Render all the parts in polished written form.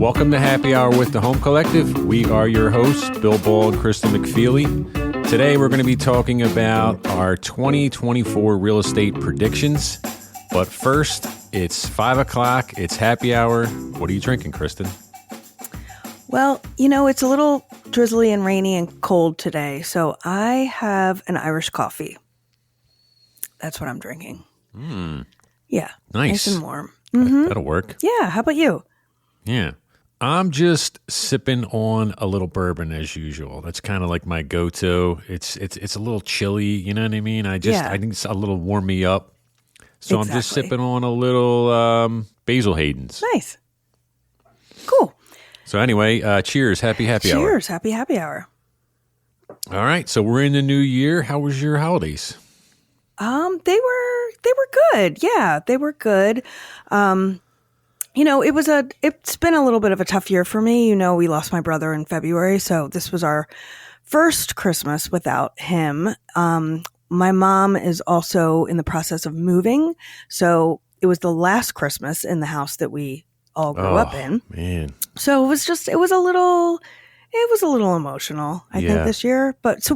Welcome to Happy Hour with the Home Collective. We are your hosts, Bill Ball and Kristin McFeely. Today we're going to be talking about our 2024 real estate predictions. But first, it's 5 o'clock. It's happy hour. What are you drinking, Kristin? Well, you know, it's a little drizzly and rainy and cold today, so I have an Irish coffee. That's what I'm drinking. Yeah. Nice and warm. That'll work. Yeah. How about you? Yeah. I'm just sipping on a little bourbon as usual. That's kind of like my go-to. It's a little chilly, you know what I mean? I think it's a little warm me up. So I'm just sipping on a little Basil Hayden's. Nice. Cool. So anyway, cheers. Happy hour. Cheers. Happy hour. All right. So we're in the new year. How was your holidays? They were good. Yeah, they were good. You know, it's been a little bit of a tough year for me. You know, we lost my brother in February, so this was our first Christmas without him. My mom is also in the process of moving, so it was the last Christmas in the house that we all grew up in. Man. So it was a little emotional, I think, this year. But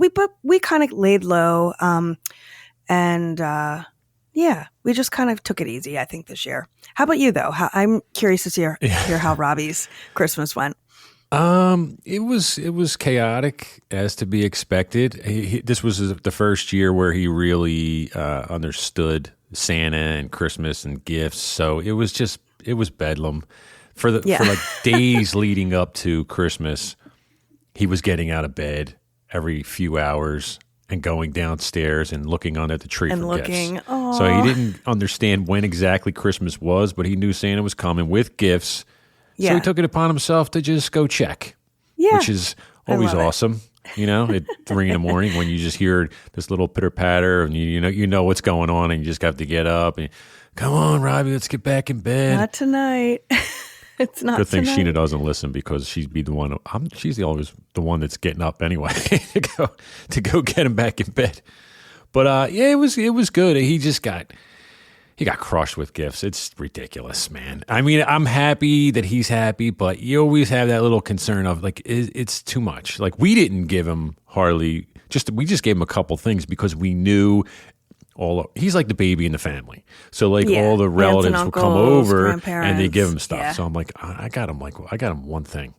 we kind of laid low, we just kind of took it easy, I think, this year. How about you, though? I'm curious to hear how Robbie's Christmas went. It was chaotic as to be expected. This was the first year where he really understood Santa and Christmas and gifts. So it was bedlam for like days leading up to Christmas. He was getting out of bed every few hours and going downstairs and looking under the tree for gifts. Aww. So he didn't understand when exactly Christmas was, but he knew Santa was coming with gifts. Yeah. So he took it upon himself to just go check, which is always awesome. You know, at 3 a.m. when you just hear this little pitter patter and you know what's going on and you just have to get up and come on, Robbie, let's get back in bed. Not tonight. It's not. Good thing tonight. Sheena doesn't listen because she'd be the one. She's always the one that's getting up anyway to go get him back in bed. But it was good. He got crushed with gifts. It's ridiculous, man. I mean, I'm happy that he's happy, but you always have that little concern of like it's too much. Like we didn't give him we just gave him a couple things because we knew. He's like the baby in the family. So like all the relatives will come over and they give him stuff. Yeah. So I'm like, I got him one thing,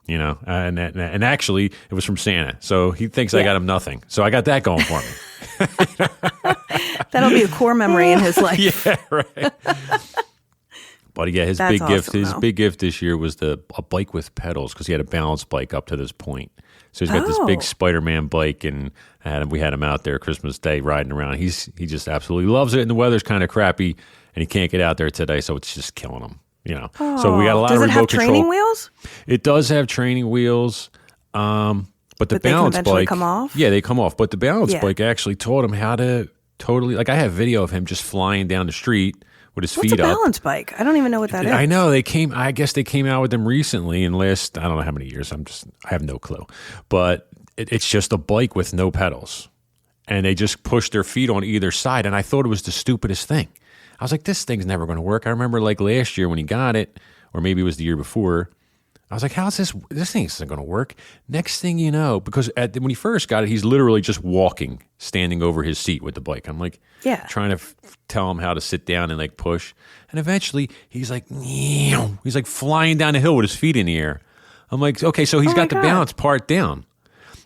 you know, and actually it was from Santa. So he thinks I got him nothing. So I got that going for me. That'll be a core memory in his life. Yeah, right. But yeah, his big gift this year was a bike with pedals because he had a balance bike up to this point. So he's got this big Spider-Man bike, and we had him out there Christmas Day riding around. He just absolutely loves it, and the weather's kind of crappy, and he can't get out there today, so it's just killing him. You know, so we got a lot of remote control. Does it have training wheels? It does have training wheels, but the balance bike come off. Yeah, they come off. But the balance bike actually taught him how to totally. Like I have video of him just flying down the street with his feet up. What's a balance bike? I don't even know what that is. I know I guess they came out with them recently in last, I don't know how many years. I have no clue. But it's just a bike with no pedals. And they just push their feet on either side. And I thought it was the stupidest thing. I was like, this thing's never going to work. I remember like last year when he got it, or maybe it was the year before, I was like, how's this thing isn't going to work? Next thing you know, because when he first got it, he's literally just walking, standing over his seat with the bike. I'm like, trying to tell him how to sit down and like push. And eventually he's like flying down the hill with his feet in the air. I'm like, okay, so he's got the balance part down.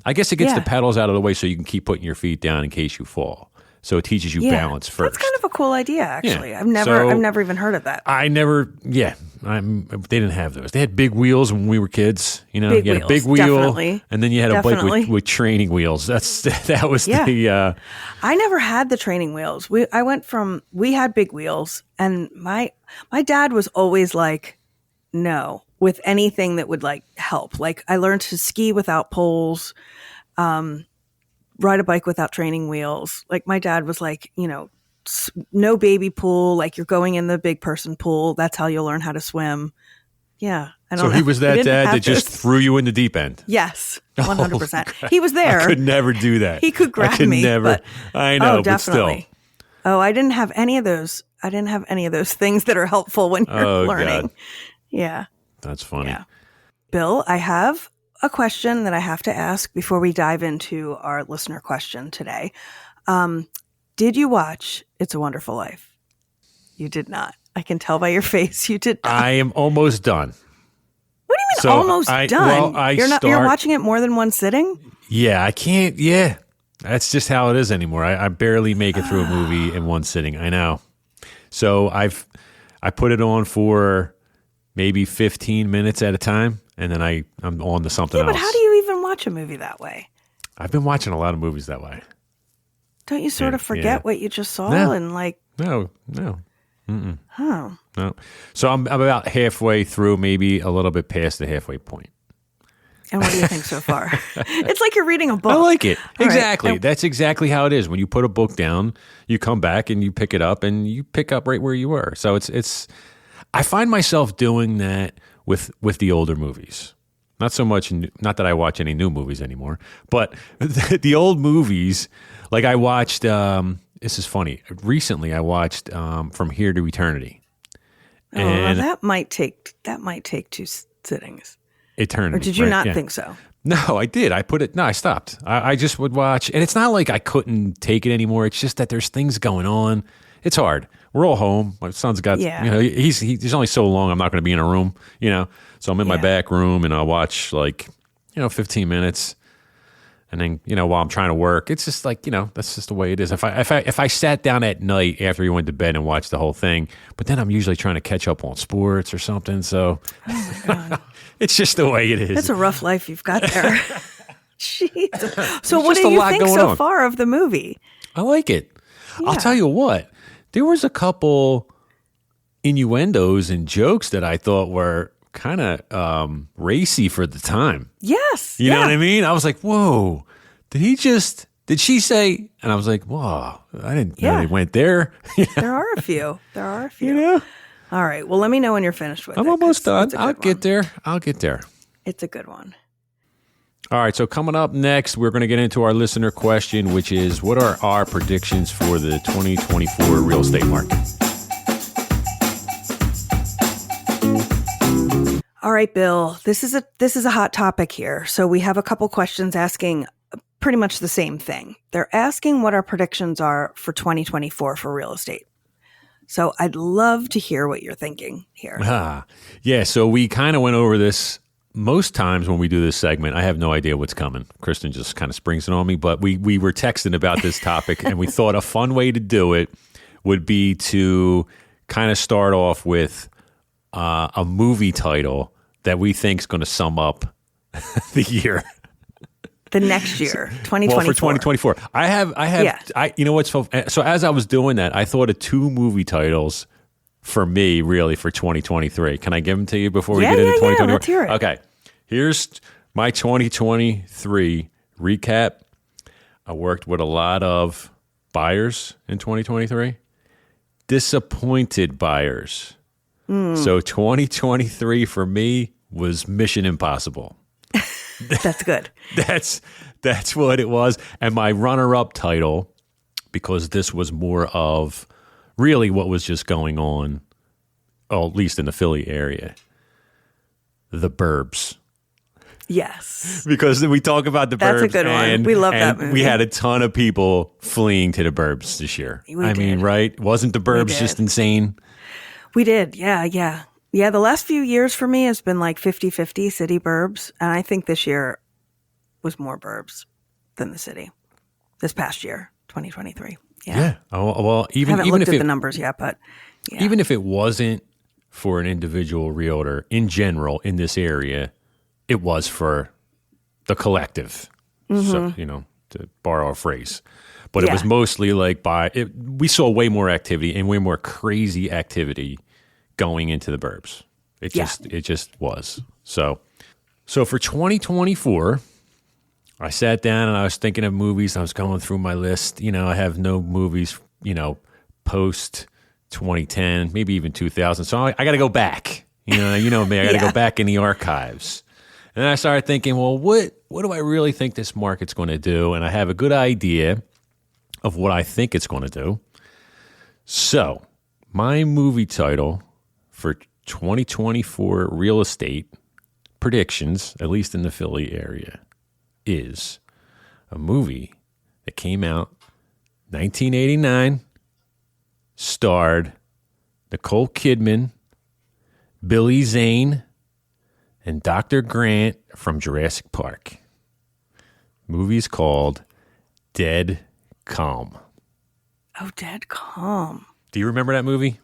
I guess it gets the pedals out of the way so you can keep putting your feet down in case you fall. So it teaches you balance first. That's kind of a cool idea, actually. Yeah. I've never even heard of that. They didn't have those. They had big wheels when we were kids. You know, you had a big wheel, definitely. And then you had a bike with training wheels. That was the. I never had the training wheels. We had big wheels, and my dad was always like, no, with anything that would like help. Like I learned to ski without poles. Ride a bike without training wheels. Like my dad was like, you know, no baby pool. Like you're going in the big person pool. That's how you'll learn how to swim. Yeah. So he was that dad that just threw you in the deep end? Yes. 100%. He was there. I could never do that. He could grab me. I know, definitely. but still. Oh, I didn't have any of those. I didn't have any of those things that are helpful when you're learning. God. Yeah. That's funny. Yeah. Bill, I have a question that I have to ask before we dive into our listener question today. Did you watch It's a Wonderful Life? You did not. I can tell by your face you did not. I am almost done. What do you mean almost done? Well, You're watching it more than one sitting? Yeah, I can't. Yeah, that's just how it is anymore. I barely make it through a movie in one sitting. I know. So I put it on for maybe 15 minutes at a time, and then I'm on to something else. But how do you even watch a movie that way? I've been watching a lot of movies that way. Don't you sort of forget what you just saw and like? No. Mm-mm. Oh. No. So I'm about halfway through, maybe a little bit past the halfway point. And what do you think so far? It's like you're reading a book. I like it. All exactly. Right. That's exactly how it is. When you put a book down, you come back and you pick it up and you pick up right where you were. So it's I find myself doing that with the older movies. Not so much, not that I watch any new movies anymore, but the old movies, like I watched, this is funny. Recently I watched From Here to Eternity. And that might take 2 sittings. Eternity. Or did you not think so? No, I did. I stopped. I just would watch. And it's not like I couldn't take it anymore. It's just that there's things going on. It's hard. We're all home. My son's got, he's only so long I'm not going to be in a room, So I'm in my back room and I'll watch 15 minutes. And then, while I'm trying to work, it's just like, that's just the way it is. If I sat down at night after you went to bed and watched the whole thing, but then I'm usually trying to catch up on sports or something. So it's just the way it is. That's a rough life you've got there. Jeez. So what do you think so far of the movie? I like it. Yeah. I'll tell you what, there was a couple innuendos and jokes that I thought were kind of racy for the time. Yes. You know what I mean? I was like, whoa, did she say? And I was like, whoa, I didn't know they went there. There are a few. All right. Well, let me know when you're finished with it. I'm almost done. I'll get there. It's a good one. All right. So coming up next, we're going to get into our listener question, which is, what are our predictions for the 2024 real estate market? All right, Bill, this is a hot topic here. So we have a couple questions asking pretty much the same thing. They're asking what our predictions are for 2024 for real estate. So I'd love to hear what you're thinking here. Yeah, so we kind of went over this most times when we do this segment. I have no idea what's coming. Kristin just kind of springs it on me, but we were texting about this topic and we thought a fun way to do it would be to kind of start off with a movie title that we think is going to sum up the year. The next year, 2024. Well, for 2024. You know what's so as I was doing that, I thought of 2 movie titles for me, really, for 2023. Can I give them to you before we get into 2024? Yeah, let's hear it. Okay. Here's my 2023 recap. I worked with a lot of buyers in 2023. Disappointed buyers. So 2023 for me was Mission Impossible. That's good. That's what it was. And my runner-up title, because this was more of really what was just going on, at least in the Philly area, The Burbs. Yes. Because we talk about The Burbs. That's a good one. We love that movie. We had a ton of people fleeing to The Burbs this year. I mean, right? Wasn't The Burbs just insane? We did. Yeah. The last few years for me has been like 50-50 city burbs. And I think this year was more burbs than the city. This past year, 2023. Yeah. Oh, well, I haven't looked at the numbers yet, but even if it wasn't for an individual realtor in general in this area, it was for the collective. So, to borrow a phrase. But it was mostly like we saw way more activity and way more crazy activity going into the burbs. It just was. So for 2024, I sat down and I was thinking of movies. I was going through my list. I have no movies, post 2010, maybe even 2000. So I got to go back. You know me. I got to go back in the archives. And then I started thinking, well, what do I really think this market's going to do? And I have a good idea of what I think it's going to do. So my movie title for 2024 real estate predictions, at least in the Philly area, is a movie that came out 1989, starred Nicole Kidman, Billy Zane, and Dr. Grant from Jurassic Park. Movie's called Dead Calm. Oh, Dead Calm. Do you remember that movie?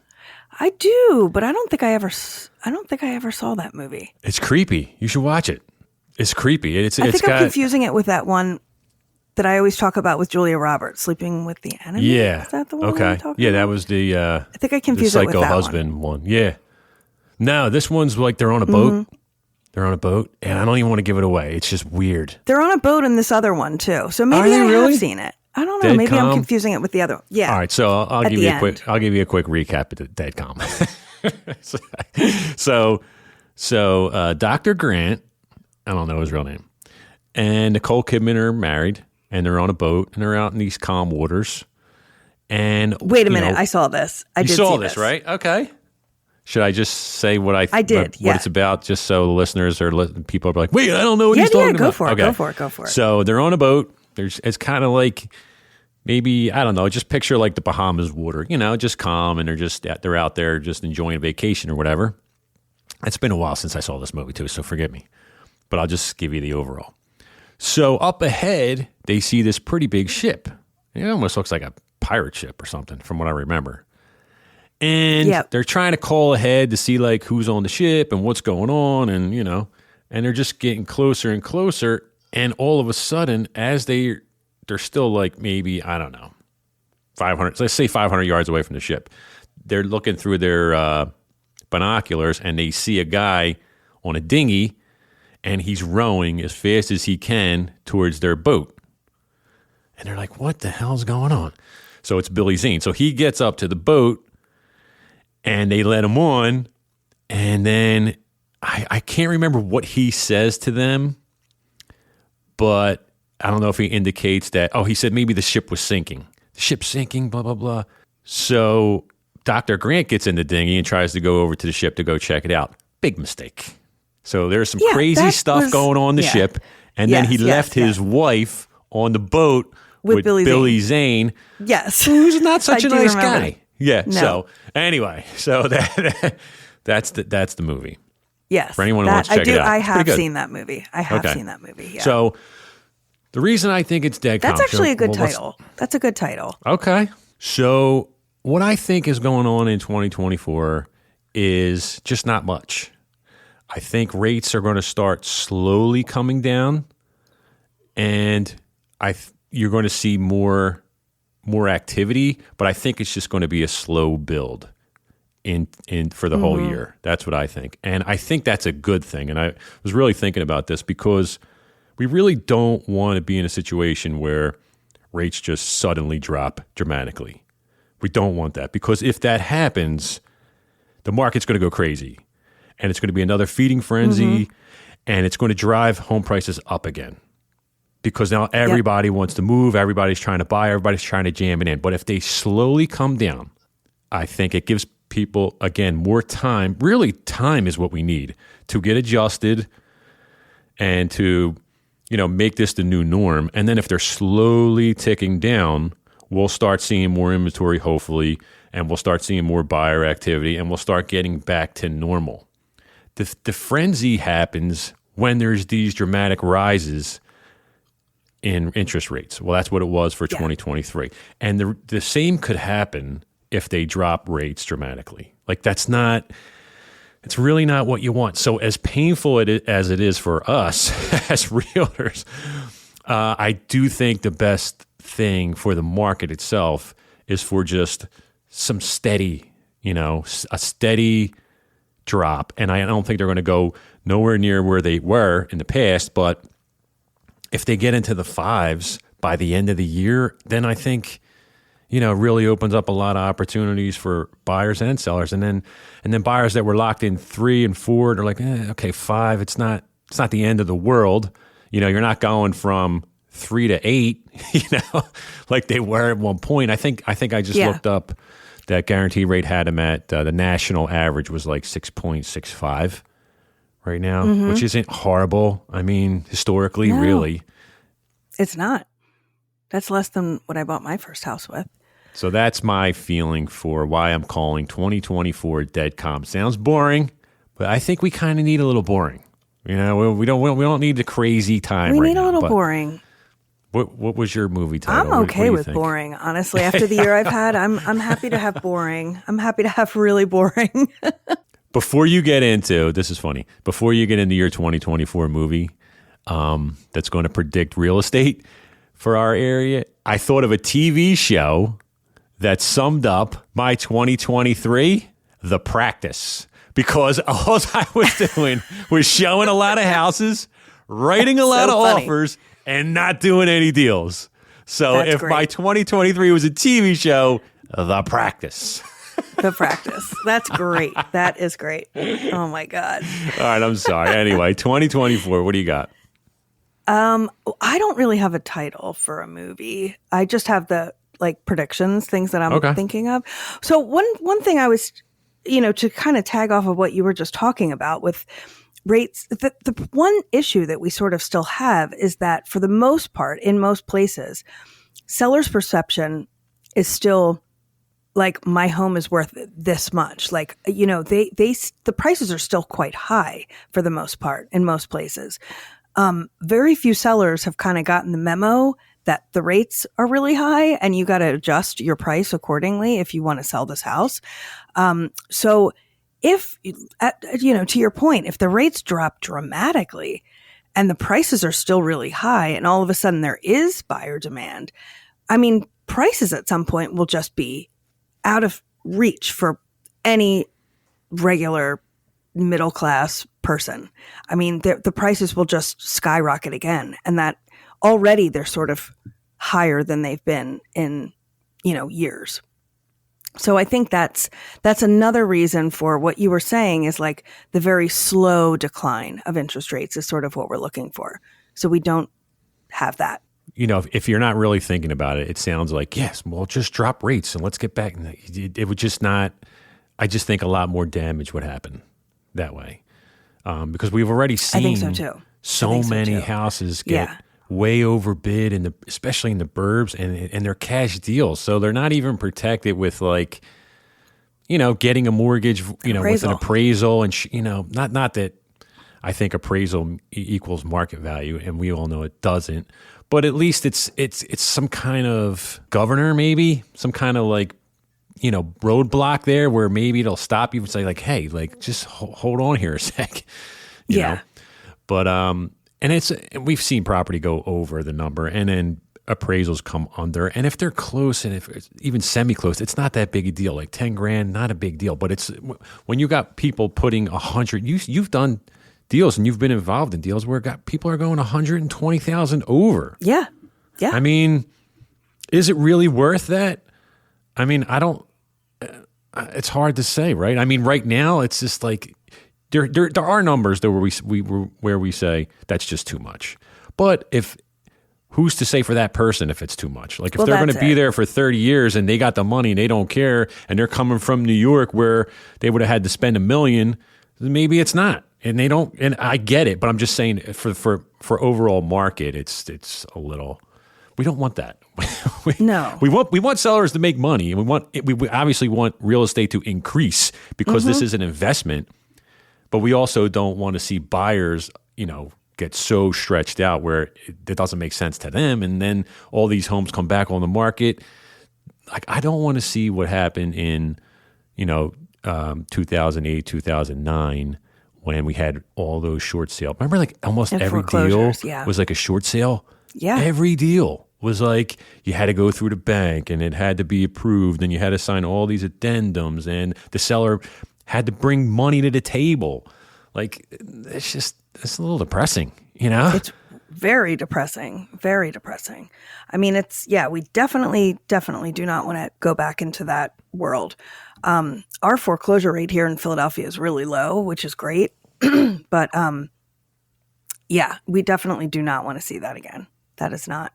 I do, but I don't think I ever saw that movie. It's creepy. You should watch it. It's creepy. I think I'm confusing it with that one that I always talk about with Julia Roberts, Sleeping with the Enemy. Yeah. Is that the one okay. I'm talking Yeah, about? that was the I think I confused it with Psycho that Husband one. Yeah. No, this one's like they're on a boat. Mm-hmm. They're on a boat, and I don't even want to give it away. It's just weird. They're on a boat in this other one too. So maybe they I really? have seen it. I don't know. Dead Maybe Calm? I'm confusing it with the other one. Yeah. All right, so I'll At give the you a end. quick. I'll give you a quick recap of the Dead Calm. so Dr. Grant, I don't know his real name, and Nicole Kidman are married, and they're on a boat, and they're out in these calm waters. And Wait a minute. I saw this. I you did saw see this, right? Okay. Should I just say what I did, what it's about, just so the listeners or people are like, wait, I don't know what he's talking about. Go for it. Okay. Go for it. So they're on a boat. It's kind of like maybe, I don't know, just picture like the Bahamas water, just calm, and they're out there just enjoying a vacation or whatever. It's been a while since I saw this movie too, so forgive me. But I'll just give you the overall. So up ahead, they see this pretty big ship. It almost looks like a pirate ship or something from what I remember. And they're trying to call ahead to see like who's on the ship and what's going on, and and they're just getting closer and closer. And all of a sudden, as they're still like maybe, I don't know, 500, let's say 500 yards away from the ship, they're looking through their binoculars, and they see a guy on a dinghy, and he's rowing as fast as he can towards their boat. And they're like, what the hell's going on? So it's Billy Zane. So he gets up to the boat, and they let him on, and then I can't remember what he says to them, but I don't know if he indicates that, he said maybe the ship was sinking. The ship's sinking, blah, blah, blah. So Dr. Grant gets in the dinghy and tries to go over to the ship to go check it out. Big mistake. So there's some crazy stuff going on the ship, and then he left his wife on the boat with Billy Zane. Yes. Who's not such a nice guy. It. Yeah. No. So anyway, that's the movie. Yes. For anyone who wants to check it out. I have seen that movie. Yeah. So the reason I think it's Dead Calm. That's actually a good title. That's a good title. Okay. So what I think is going on in 2024 is just not much. I think rates are going to start slowly coming down, and you're going to see more activity, but I think it's just going to be a slow build in for the whole year. That's what I think. And I think that's a good thing. And I was really thinking about this because we really don't want to be in a situation where rates just suddenly drop dramatically. We don't want that, because if that happens, the market's going to go crazy, and it's going to be another feeding frenzy, and it's going to drive home prices up again. Because now everybody wants to move, everybody's trying to buy, everybody's trying to jam it in. But if they slowly come down, I think it gives people, again, more time. Really, time is what we need to get adjusted and to, make this the new norm. And then if they're slowly ticking down, we'll start seeing more inventory, hopefully, and we'll start seeing more buyer activity, and we'll start getting back to normal. The frenzy happens when there's these dramatic rises in interest rates. Well, that's what it was for 2023. And the same could happen if they drop rates dramatically. Like it's really not what you want. So as painful as it is for us as realtors, I do think the best thing for the market itself is for just some steady, a steady drop. And I don't think they're going to go nowhere near where they were in the past, but if they get into the fives by the end of the year, then I think, really opens up a lot of opportunities for buyers and sellers. And then buyers that were locked in 3 and 4, they're like, okay, 5, it's not the end of the world. You're not going from 3 to 8, like they were at one point. I think I just looked up that guarantee rate had them at the national average was like 6.65 right now, which isn't horrible. I mean, historically, No. really. It's not. That's less than what I bought my first house with. So that's my feeling for why I'm calling 2024 dead comp. Sounds boring, but I think we kind of need a little boring. You know, we don't need the crazy time. We right need now, a little but boring. What was your movie title? I'm What do okay you with think? boring, honestly. After the year I've had, I'm happy to have boring. I'm happy to have really boring. Before you get into, this is funny, before you get into your 2024 movie that's going to predict real estate for our area, I thought of a TV show that summed up my 2023, The Practice. Because all I was doing was showing a lot of houses, writing a lot of offers, and not doing any deals. So That's if great. my 2023 was a TV show, The Practice. The Practice. That's great. That is great. Oh my God. All right, I'm sorry. Anyway, 2024, what do you got? I don't really have a title for a movie. I just have the predictions, things that I'm thinking of. So one thing I was, to kind of tag off of what you were just talking about with rates, the one issue that we sort of still have is that for the most part, in most places, seller's perception is still like, my home is worth this much. Like, the prices are still quite high for the most part in most places. Very few sellers have kind of gotten the memo that the rates are really high and you got to adjust your price accordingly if you want to sell this house. So if, to your point, if the rates drop dramatically and the prices are still really high and all of a sudden there is buyer demand, I mean, prices at some point will just be out of reach for any regular middle class person. I mean, the prices will just skyrocket again. And that already they're sort of higher than they've been in, years. So I think that's another reason for what you were saying is like the very slow decline of interest rates is sort of what we're looking for. So we don't have that. If you're not really thinking about it, it sounds like, yes, well, just drop rates and let's get back. It would just not, I just think a lot more damage would happen that way. Because we've already seen I think so too. so many houses get way overbid, especially in the burbs, and they're cash deals. So they're not even protected with getting a mortgage, with an appraisal. And, not that I think appraisal equals market value, and we all know it doesn't. But at least it's some kind of governor, maybe some kind of roadblock there where maybe it'll stop you and say hey, just hold on here a sec. You know? But and we've seen property go over the number and then appraisals come under. And if they're close and if it's even semi-close, it's not that big a deal. Like $10,000, not a big deal. But it's when you got people putting 100, you've done deals and you've been involved in deals where people are going 120,000 over. Yeah. Yeah. I mean, is it really worth that? I mean, it's hard to say, right? I mean, right now it's just like there are numbers there where we say that's just too much. But who's to say for that person if it's too much? Like if they're going to be there for 30 years and they got the money and they don't care and they're coming from New York where they would have had to spend $1 million, maybe it's not. And they don't, and I get it, but I'm just saying for overall market, it's a little. We don't want that. No, we want sellers to make money, and we obviously want real estate to increase because this is an investment. But we also don't want to see buyers, get so stretched out where it doesn't make sense to them, and then all these homes come back on the market. Like I don't want to see what happened in, 2008, 2009. When we had all those short sales. Remember almost every deal was like a short sale? Yeah. Every deal was like you had to go through the bank and it had to be approved and you had to sign all these addendums and the seller had to bring money to the table. Like it's a little depressing, It's very depressing. Very depressing. I mean, we definitely do not want to go back into that world. Our foreclosure rate here in Philadelphia is really low, which is great. But we definitely do not want to see that again. That is not.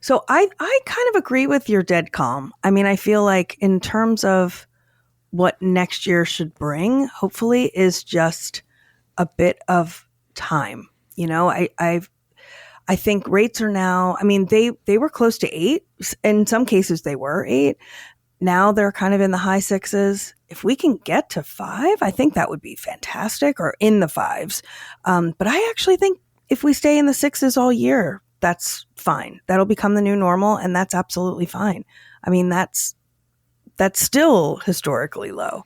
So I kind of agree with your dead calm. I mean, I feel like in terms of what next year should bring, hopefully, is just a bit of time. I think rates are now, I mean, they were close to 8. In some cases, they were 8. Now they're kind of in the high 6s. If we can get to 5, I think that would be fantastic, or in the 5s. But I actually think if we stay in the 6s all year, that's fine. That'll become the new normal, and that's absolutely fine. I mean, that's still historically low,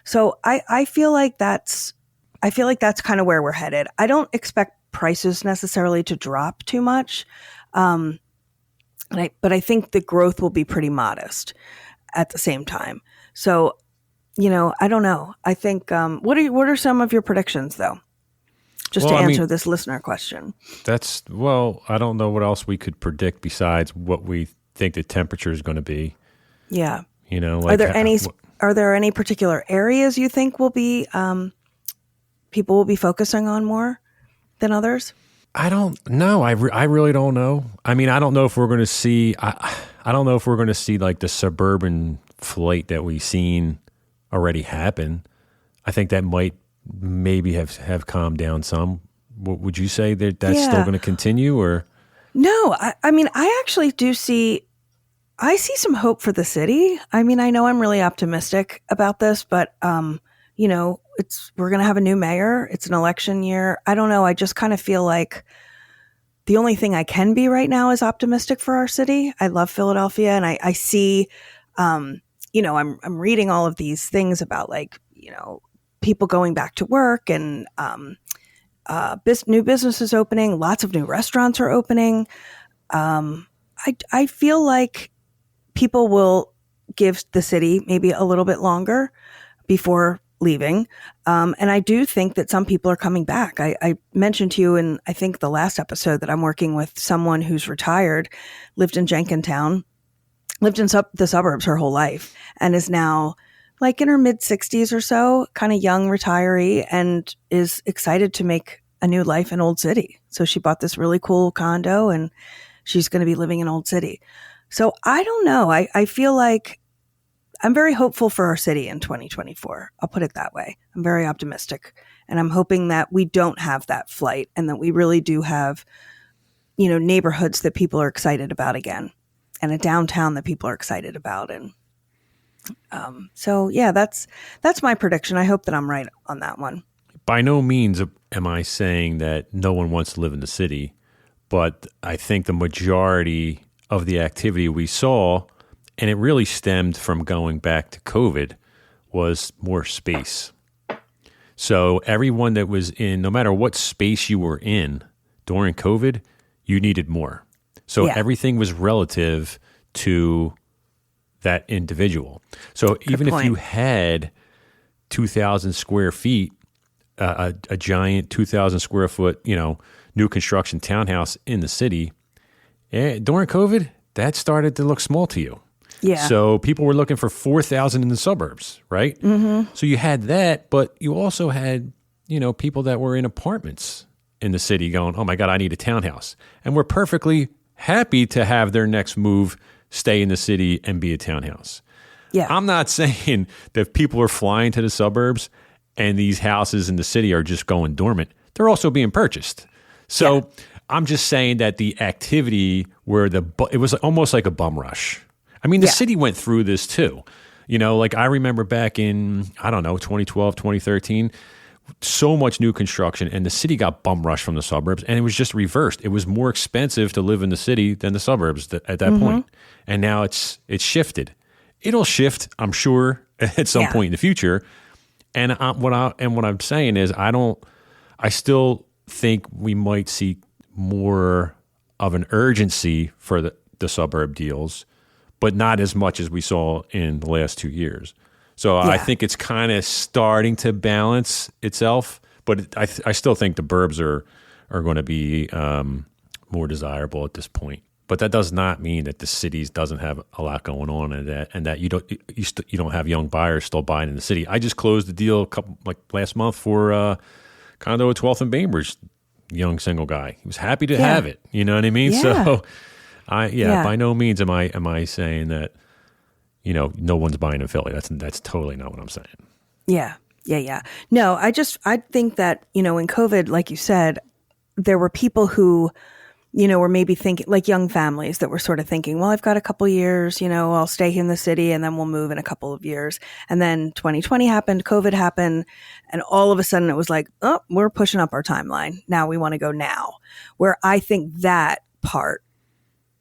So I feel like that's kind of where we're headed. I don't expect prices necessarily to drop too much. But I think the growth will be pretty modest at the same time. So, I don't know. I think, what are some of your predictions though? Just to answer this listener question. I don't know what else we could predict besides what we think the temperature is going to be. Yeah. Like are there any particular areas you think will be, people will be focusing on more than others? I don't know. I really don't know. I mean, I don't know if we're going to see, I don't know if we're going to see like the suburban flight that we've seen already happen. I think that might maybe have calmed down some. Would you say that's still going to continue, or? No, I mean, I actually do see some hope for the city. I mean, I know I'm really optimistic about this, but, we're going to have a new mayor. It's an election year. I don't know. I just kind of feel like the only thing I can be right now is optimistic for our city. I love Philadelphia, and I see, I'm reading all of these things about people going back to work, and new businesses opening. Lots of new restaurants are opening. I feel like people will give the city maybe a little bit longer before leaving. And I do think that some people are coming back. I mentioned to you in, I think, the last episode that I'm working with someone who's retired, lived in Jenkintown, lived in the suburbs her whole life, and is now like in her mid 60s or so, kind of young retiree, and is excited to make a new life in Old City. So she bought this really cool condo, and she's going to be living in Old City. So I don't know. I feel like I'm very hopeful for our city in 2024. I'll put it that way. I'm very optimistic, and I'm hoping that we don't have that flight, and that we really do have, neighborhoods that people are excited about again, and a downtown that people are excited about. And so, yeah, that's my prediction. I hope that I'm right on that one. By no means am I saying that no one wants to live in the city, but I think the majority of the activity we saw, and it really stemmed from going back to COVID, was more space. So everyone that was in, no matter what space you were in during COVID, you needed more. So everything was relative to that individual. So even if you had 2,000 square feet, a giant 2,000 square foot, new construction townhouse in the city, during COVID, that started to look small to you. Yeah. So people were looking for 4,000 in the suburbs, right? Mm-hmm. So you had that, but you also had, people that were in apartments in the city going, oh my God, I need a townhouse. And we're perfectly happy to have their next move stay in the city and be a townhouse. Yeah. I'm not saying that people are flying to the suburbs and these houses in the city are just going dormant. They're also being purchased. So I'm just saying that the activity where it was almost like a bum rush. I mean, the city went through this too. Like I remember back in, 2012, 2013, so much new construction, and the city got bum rushed from the suburbs, and it was just reversed. It was more expensive to live in the city than the suburbs at that point. And now it's shifted. It'll shift, I'm sure, at some point in the future. And what I'm saying is I still think we might see more of an urgency for the suburb deals, but not as much as we saw in the last 2 years. So I think it's kind of starting to balance itself, but I still think the burbs are going to be more desirable at this point. But that does not mean that the cities doesn't have a lot going on, and that you don't have young buyers still buying in the city. I just closed the deal last month for condo at 12th and Bainbridge. young single guy. He was happy to have it. You know what I mean? Yeah. So, by no means am I saying that, no one's buying in Philly. That's totally not what I'm saying. Yeah. No, I think that, in COVID, like you said, there were people who, were maybe thinking, like young families that were sort of thinking, well, I've got a couple years, I'll stay in the city and then we'll move in a couple of years. And then 2020 happened, COVID happened, and all of a sudden it was like, oh, we're pushing up our timeline. Now we want to go now. Where I think that part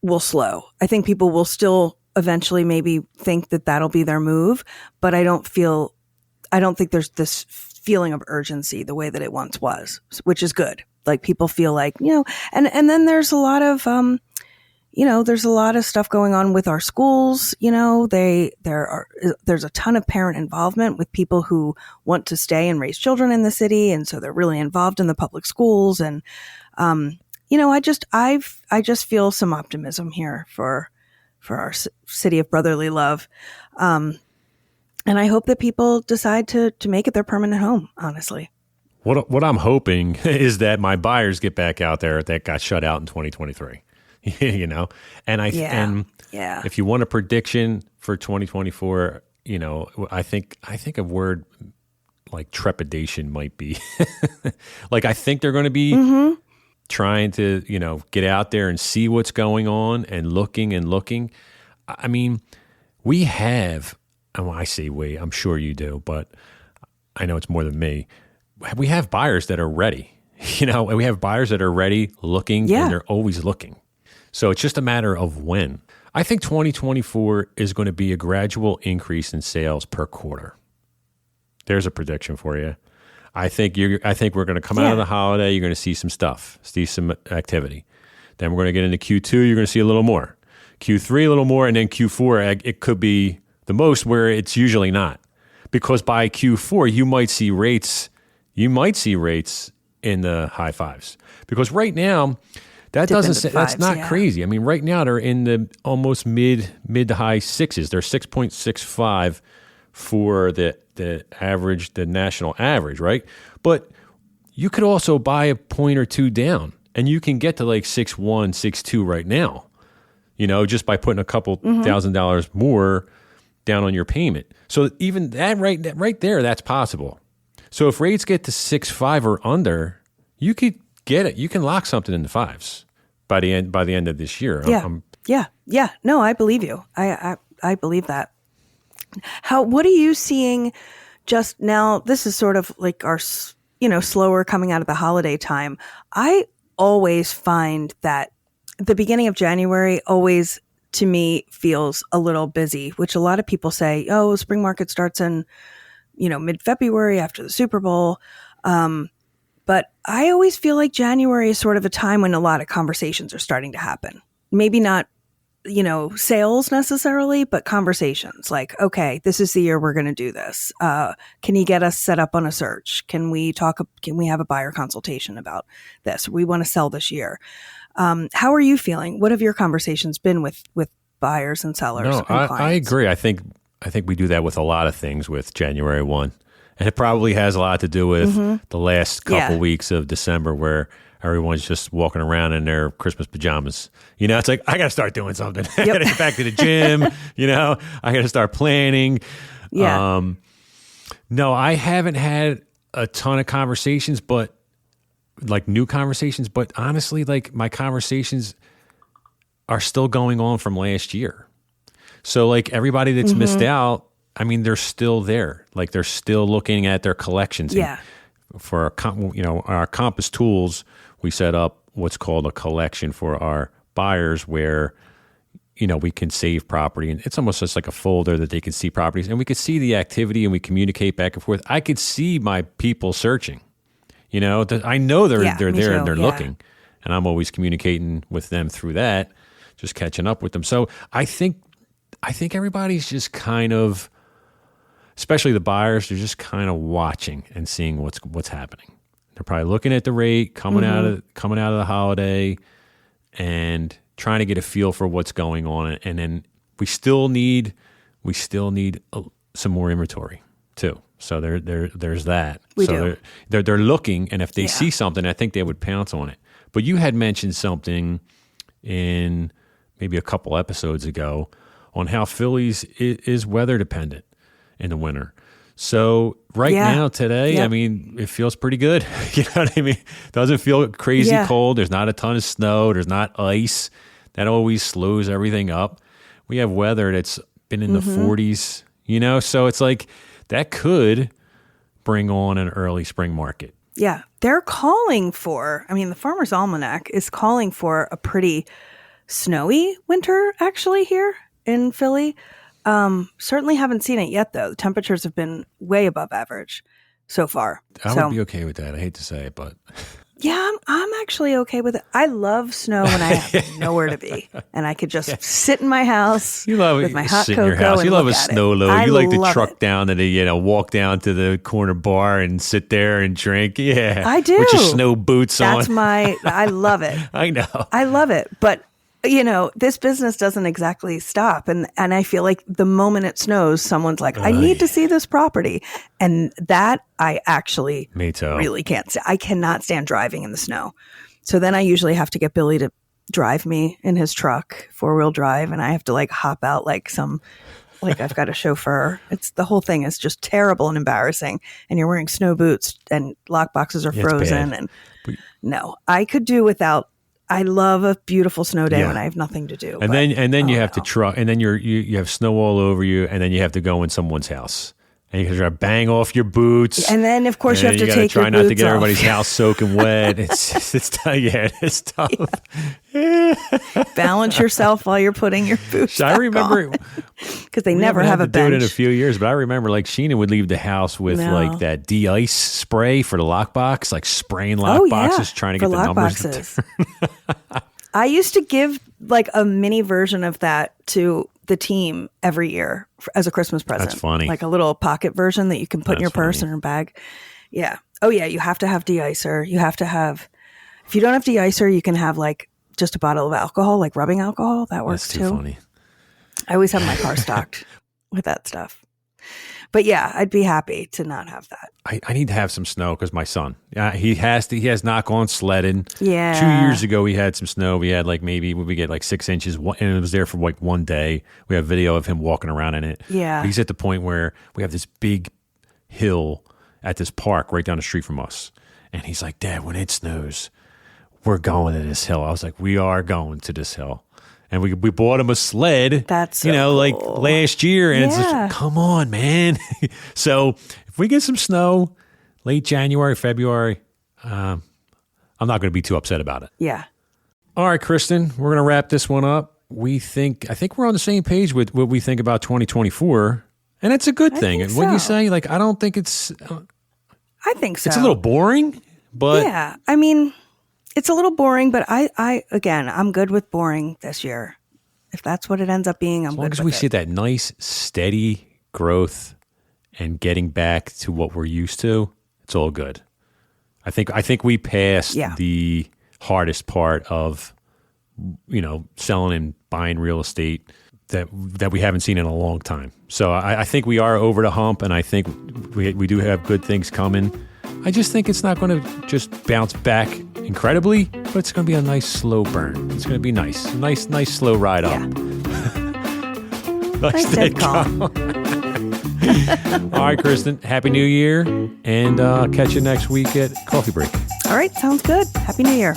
will slow. I think people will still eventually maybe think that that'll be their move, but I don't think there's this feeling of urgency the way that it once was, which is good. Like people feel like, and then there's a lot of, there's a lot of stuff going on with our schools. There's a ton of parent involvement with people who want to stay and raise children in the city. And so they're really involved in the public schools. And, I just feel some optimism here for our city of brotherly love. And I hope that people decide to make it their permanent home, honestly. What I'm hoping is that my buyers get back out there that got shut out in 2023, and if you want a prediction for 2024, I think a word like trepidation might be like, I think they're going to be trying to, get out there and see what's going on and looking. I mean, we have, and when I say we, I'm sure you do, but I know it's more than me. We have buyers that are ready, and we have buyers that are ready, looking, and they're always looking. So it's just a matter of when. I think 2024 is going to be a gradual increase in sales per quarter. There's a prediction for you. I think we're going to come out of the holiday. You're going to see some stuff, see some activity. Then we're going to get into Q2. You're going to see a little more. Q3, a little more, and then Q4, it could be the most where it's usually not, because by Q4 you might see rates in the high fives, because right now that's not crazy. I mean, right now they're in the almost mid to high sixes. They're 6.65 for the average, the national average, right? But you could also buy a point or two down, and you can get to like 6.1, 6.2 right now, just by putting a couple $1,000 more down on your payment. So even that right there, that's possible. So if rates get to 6.5 or under, you could get it. You can lock something in the fives by the end of this year. Yeah. No, I believe you. I believe that. What are you seeing just now? This is sort of like our, slower coming out of the holiday time. I always find that the beginning of January always, to me, feels a little busy, which a lot of people say, oh, spring market starts in, mid-February after the Super Bowl. But I always feel like January is sort of a time when a lot of conversations are starting to happen. Maybe not, sales necessarily, but conversations like, okay, this is the year we're going to do this. Can you get us set up on a search? Can we have a buyer consultation about this? We want to sell this year. How are you feeling? What have your conversations been with buyers and sellers? No, and clients? I agree. I think we do that with a lot of things with January 1. And it probably has a lot to do with the last couple weeks of December, where everyone's just walking around in their Christmas pajamas. It's like, I got to start doing something. I got to get back to the gym. I got to start planning. Yeah. No, I haven't had a ton of conversations, but like new conversations. But honestly, like my conversations are still going on from last year. So like everybody that's missed out, I mean, they're still there. Like they're still looking at their collections. Yeah. For our Compass tools, we set up what's called a collection for our buyers, where we can save property, and it's almost just like a folder that they can see properties, and we could see the activity, and we communicate back and forth. I could see my people searching. I know they're there and they're looking, and I'm always communicating with them through that, just catching up with them. So I think everybody's just kind of, especially the buyers, they're just kind of watching and seeing what's happening. They're probably looking at the rate coming out of the holiday and trying to get a feel for what's going on. And then we still need some more inventory too. So there's that. We so do. They're looking, and if they see something, I think they would pounce on it. But you had mentioned something in maybe a couple episodes ago on how Philly's is weather dependent in the winter. So now, today, I mean, it feels pretty good. You know what I mean? Doesn't feel crazy cold. There's not a ton of snow. There's not ice. That always slows everything up. We have weather that's been in the 40s, you know? So it's like that could bring on an early spring market. Yeah. They're calling for, I mean, the Farmer's Almanac is calling for a pretty snowy winter actually here in Philly. Certainly haven't seen it yet, though. The temperatures have been way above average so far. I would be okay with that. I hate to say it, but... Yeah, I'm actually okay with it. I love snow when I have nowhere to be. And I could just sit in my house with my hot cocoa in your house. and You love look a at snow it. load. You like to truck it. down to the, walk down to the corner bar and sit there and drink. Yeah. I do. With your snow boots on. I love it. I know. I love it. But, this business doesn't exactly stop. And I feel like the moment it snows, someone's like, I need to see this property. And that I actually really can't say. I cannot stand driving in the snow. So then I usually have to get Billy to drive me in his truck, 4-wheel drive. And I have to hop out like I've got a chauffeur. The whole thing is just terrible and embarrassing. And you're wearing snow boots and lock boxes are frozen. And no, I could do without. I love a beautiful snow day when I have nothing to do. And then you have to truck, and then you have snow all over you, and then you have to go in someone's house. And you gotta bang off your boots. And then, of course, you have to take your boots off. Try not to get everybody's house soaking wet. It's tough. Yeah. Balance yourself while you're putting your boots I remember because they never have a bench. Do it in a few years, but I remember Sheena would leave the house with that de-ice spray for the lockbox, spraying lockboxes, trying to get the numbers. I used to give a mini version of that to the team every year as a Christmas present. That's funny. Like a little pocket version that you can put in your purse or your bag. Yeah. Oh yeah. You have to have de-icer. You have to have, if you don't have de-icer, you can have just a bottle of alcohol, rubbing alcohol. That works too. That's too funny. I always have my car stocked with that stuff. But yeah, I'd be happy to not have that. I need to have some snow because my son, he has not gone sledding. Yeah. 2 years ago, we had some snow. We had maybe we get 6 inches, and it was there for one day. We have video of him walking around in it. Yeah. But he's at the point where we have this big hill at this park right down the street from us. And he's like, Dad, when it snows, we're going to this hill. I was like, we are going to this hill. And we bought him a sled, that's so cool. last year. And it's just, come on, man. So if we get some snow late January, February, I'm not going to be too upset about it. Yeah. All right, Kristin, we're going to wrap this one up. I think we're on the same page with what we think about 2024. And it's a good thing. And what you say, I don't think it's... I think so. It's a little boring, but... Yeah. I mean... It's a little boring, but I'm good with boring this year. If that's what it ends up being, I'm good with it. As long as we see that nice, steady growth and getting back to what we're used to, it's all good. I think we passed the hardest part of, selling and buying real estate that we haven't seen in a long time. So I think we are over the hump, and I think we do have good things coming. I just think it's not going to just bounce back incredibly, but it's going to be a nice slow burn. It's going to be nice. Nice slow ride up. Nice steady calm. All right, Kristin, Happy New Year, and catch you next week at Coffee Break. All right, sounds good. Happy New Year.